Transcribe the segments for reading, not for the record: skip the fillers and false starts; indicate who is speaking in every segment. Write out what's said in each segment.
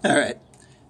Speaker 1: All right.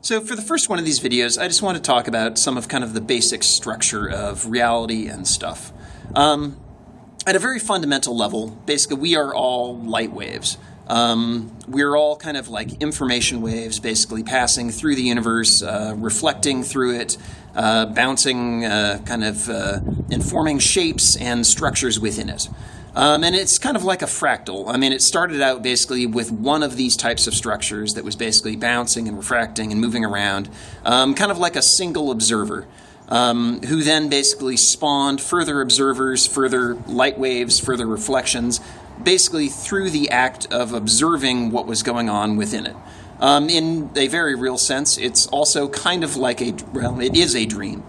Speaker 1: So for the first one of these videos, I just want to talk about some of kind of the basic structure of reality and stuff. At a very fundamental level, basically we are all light waves. We're all kind of like information waves, basically passing through the universe, reflecting through it, bouncing, and forming shapes and structures within it. And it's kind of like a fractal. I mean, it started out basically with one of these types of structures that was basically bouncing and refracting and moving around, kind of like a single observer, who then basically spawned further observers, further light waves, further reflections, basically through the act of observing what was going on within it. In a very real sense, it's also kind of like it is a dream.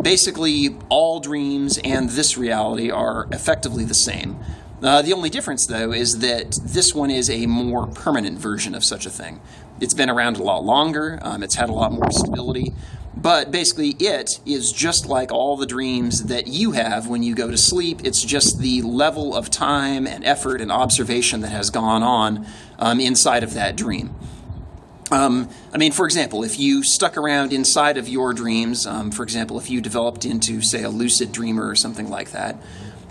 Speaker 1: Basically, all dreams and this reality are effectively the same. The only difference, though, is that this one is a more permanent version of such a thing. It's been around a lot longer, it's had a lot more stability, but basically it is just like all the dreams that you have when you go to sleep. It's just the level of time and effort and observation that has gone on inside of that dream. For example, if you stuck around inside of your dreams, for example, if you developed into, say, a lucid dreamer or something like that,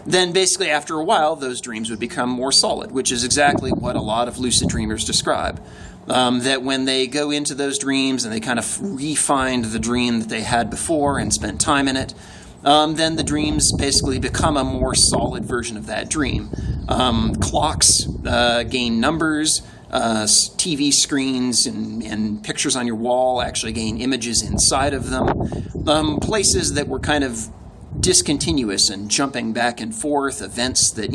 Speaker 1: then basically after a while, those dreams would become more solid, which is exactly what a lot of lucid dreamers describe. That when they go into those dreams and they kind of re-find the dream that they had before and spent time in it, then the dreams basically become a more solid version of that dream. Clocks gain numbers. TV screens and pictures on your wall actually gain images inside of them. Places that were kind of discontinuous and jumping back and forth, events that,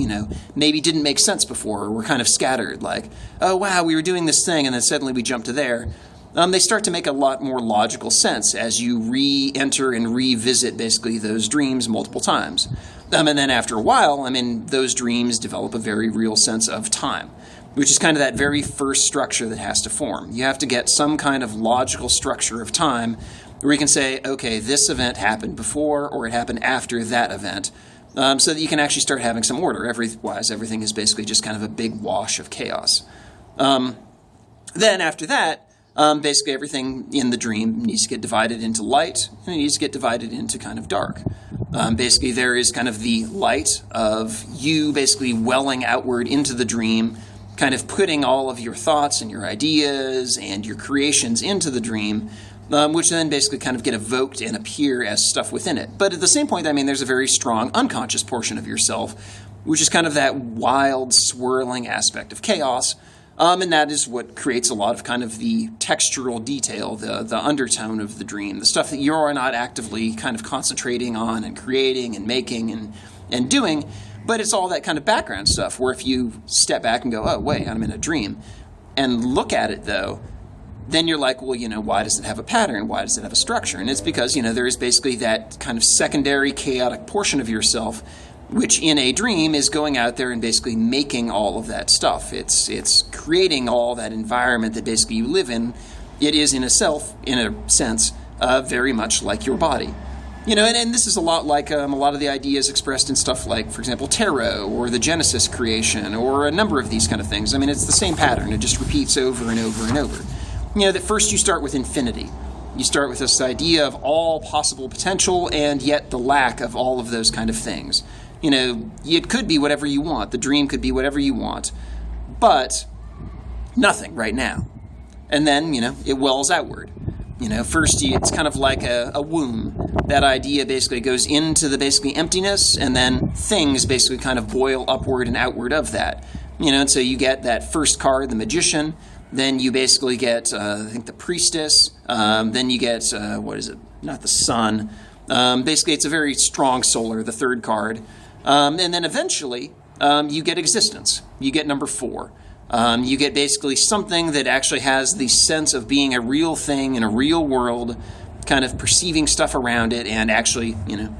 Speaker 1: maybe didn't make sense before or were kind of scattered, like, oh wow, we were doing this thing and then suddenly we jumped to there. They start to make a lot more logical sense as you re-enter and revisit basically those dreams multiple times. And then after a while, those dreams develop a very real sense of time, which is kind of that very first structure that has to form. You have to get some kind of logical structure of time where you can say, okay, this event happened before or it happened after that event, so that you can actually start having some order. Otherwise, everything is basically just kind of a big wash of chaos. Then after that, basically everything in the dream needs to get divided into light, and it needs to get divided into kind of dark. Basically, there is kind of the light of you basically welling outward into the dream, kind of putting all of your thoughts and your ideas and your creations into the dream, which then basically kind of get evoked and appear as stuff within it. But at the same point, there's a very strong unconscious portion of yourself, which is kind of that wild, swirling aspect of chaos, and that is what creates a lot of kind of the textural detail, the undertone of the dream, the stuff that you're not actively kind of concentrating on and creating and making and doing. But it's all that kind of background stuff where if you step back and go, oh, wait, I'm in a dream, and look at it, though, then you're like, well, why does it have a pattern? Why does it have a structure? And it's because, there is basically that kind of secondary chaotic portion of yourself, which in a dream is going out there and basically making all of that stuff. It's creating all that environment that basically you live in. It is in a sense, very much like your body. And this is a lot like a lot of the ideas expressed in stuff like, for example, tarot or the Genesis creation or a number of these kind of things. It's the same pattern. It just repeats over and over and over. That first you start with infinity. You start with this idea of all possible potential and yet the lack of all of those kind of things. It could be whatever you want. The dream could be whatever you want. But nothing right now. And then, it wells outward. First it's kind of like a womb. That idea basically goes into the basically emptiness, and then things basically kind of boil upward and outward of that. And so you get that first card, the magician. Then you basically get, I think, the priestess. Then you get, not the sun. Basically, it's a very strong solar, the third card. And then eventually, you get existence. You get number 4. You get basically something that actually has the sense of being a real thing in a real world, kind of perceiving stuff around it and actually,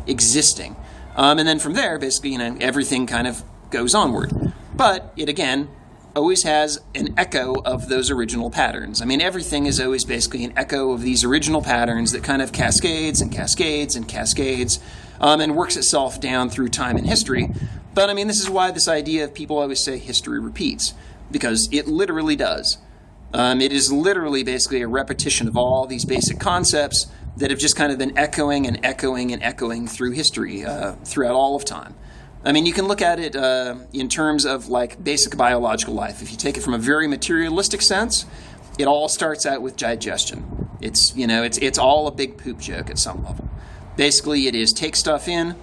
Speaker 1: existing. And then from there, basically, everything kind of goes onward. But it, again, always has an echo of those original patterns. Everything is always basically an echo of these original patterns that kind of cascades and cascades and cascades, and works itself down through time and history. But, this is why this idea of people always say history repeats, because it literally does. It is literally basically a repetition of all these basic concepts that have just kind of been echoing and echoing and echoing through history, throughout all of time. I mean, you can look at it in terms of like basic biological life. If you take it from a very materialistic sense, it all starts out with digestion. It's all a big poop joke at some level. Basically, it is take stuff in,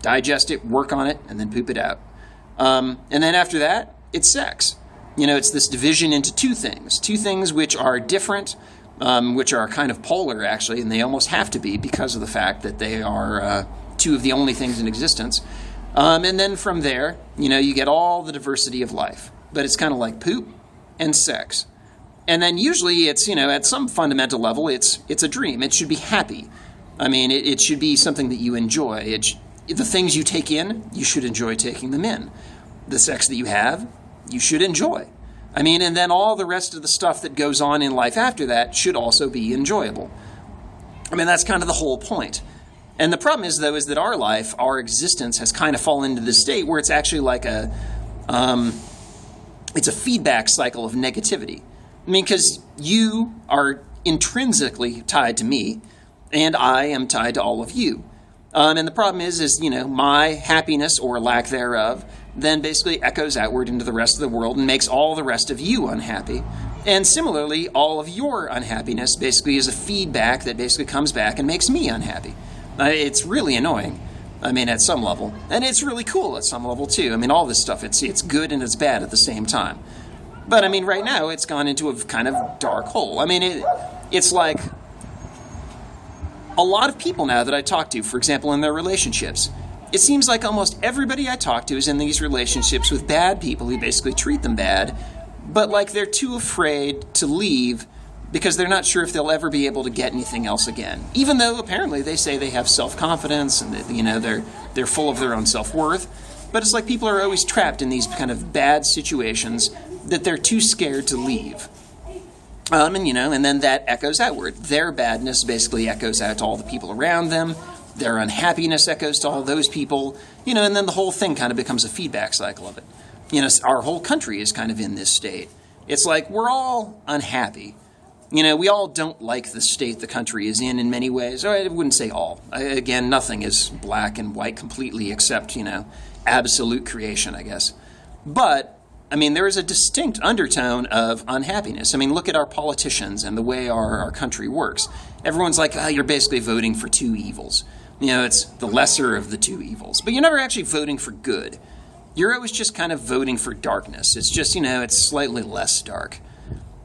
Speaker 1: digest it, work on it, and then poop it out. And then after that, it's sex. It's this division into two things which are different, which are kind of polar, actually, and they almost have to be because of the fact that they are two of the only things in existence. And then from there, you get all the diversity of life. But it's kind of like poop and sex. And then usually it's, at some fundamental level, it's a dream. It should be happy. I mean, it should be something that you enjoy. The things you take in, you should enjoy taking them in. The sex that you have, you should enjoy. I mean, and then all the rest of the stuff that goes on in life after that should also be enjoyable. I mean, that's kind of the whole point. And the problem is, though, is that our life, our existence has kind of fallen into this state where it's actually like it's a feedback cycle of negativity. I mean, because you are intrinsically tied to me, and I am tied to all of you. And the problem is my happiness or lack thereof then basically echoes outward into the rest of the world and makes all the rest of you unhappy. And similarly, all of your unhappiness basically is a feedback that basically comes back and makes me unhappy. It's really annoying, I mean, at some level. And it's really cool at some level, too. I mean, all this stuff, it's good and it's bad at the same time. But, I mean, right now, it's gone into a kind of dark hole. I mean, it's like a lot of people now that I talk to, for example, in their relationships, it seems like almost everybody I talk to is in these relationships with bad people who basically treat them bad, but like they're too afraid to leave because they're not sure if they'll ever be able to get anything else again. Even though apparently they say they have self-confidence and that, they're full of their own self-worth, but it's like people are always trapped in these kind of bad situations that they're too scared to leave. And then that echoes outward. Their badness basically echoes out to all the people around them. Their unhappiness echoes to all those people, and then the whole thing kind of becomes a feedback cycle of it. Our whole country is kind of in this state. It's like we're all unhappy. We all don't like the state the country is in many ways. Or I wouldn't say all. Again, nothing is black and white completely except, absolute creation, I guess. But I mean, there is a distinct undertone of unhappiness. I mean, look at our politicians and the way our country works. Everyone's like, you're basically voting for two evils. It's the lesser of the two evils. But you're never actually voting for good. You're always just kind of voting for darkness. It's just, it's slightly less dark.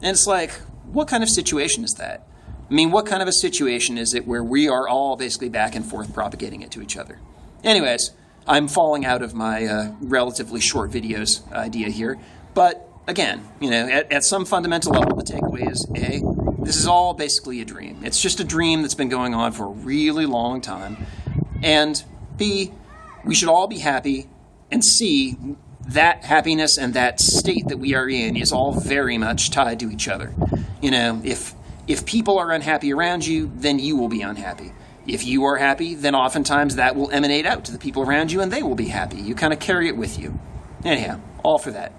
Speaker 1: And it's like, what kind of situation is that? I mean, what kind of a situation is it where we are all basically back and forth propagating it to each other? Anyways, I'm falling out of my relatively short videos idea here. But again, at some fundamental level, the takeaway is A, this is all basically a dream. It's just a dream that's been going on for a really long time. And B, we should all be happy. And C, that happiness and that state that we are in is all very much tied to each other. If people are unhappy around you, then you will be unhappy. If you are happy, then oftentimes that will emanate out to the people around you and they will be happy. You kind of carry it with you. Anyhow, all for that.